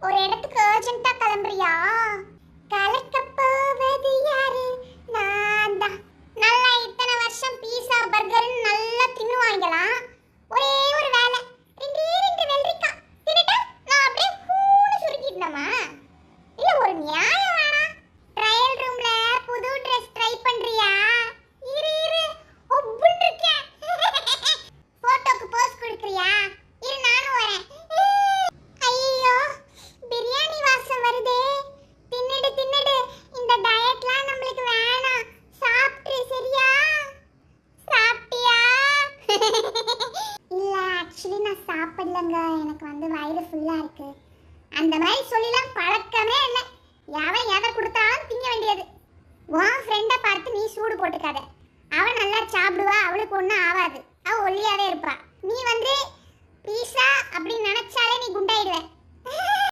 ஒரு இடத்துக்கு அர்ஜென்ட்டா கிளம்புறியா? கலக்க போவது யாரு? நான் தான். நல்லா இத்தனை வருஷம் பீஸா பர்கர்னு நல்லா தின்னுவாங்களாம். ஒரே ஒரு வேலை, ரெண்டே ரெண்டு வெள்ளரிக்காய் தின்னுட்டா நான் அப்படியே பூன்னு சுருக்கிட்டேமா. இல்ல ஒரு நியாயம் வேணா? ட்ரையல் ரூம்ல புது ட்ரெஸ் ட்ரை பண்றியா? இரு இரு, ஒப்புன்னு இருக்கேன். போட்டோக்கு போஸ் கொடுக்கறியா? இரு நானும் வரேன். ஐயோ, பிரியாணி வாசம் வருதே. தின்னுடு தின்னுடு, இந்த டயட்லாம் நம்மளுக்கு வேணாம். சாப்பிட்டு சரியா? சாப்பிட்டியா? இல்ல, ஆக்சுவலி நான் சாப்பிடலங்க. எனக்கு வந்து வயிறு ஃபுல்லா இருக்கு. அந்த மாதிரி சொல்லிலாம் பழக்கமே இல்லை. எவன் எதை கொடுத்தாலும் திங்க வேண்டியது. உன் ஃப்ரெண்டை பார்த்து நீ சூடு போட்டுக்காத. அவன் நல்லா சாப்பிடுவா, அவளுக்கு ஒன்றும் ஆகாது. அவள் ஒல்லியாவே இருப்பா. நீ வந்து பீஸா அப்படின்னு நினைச்சாலே நீ குண்டாயிடுவ.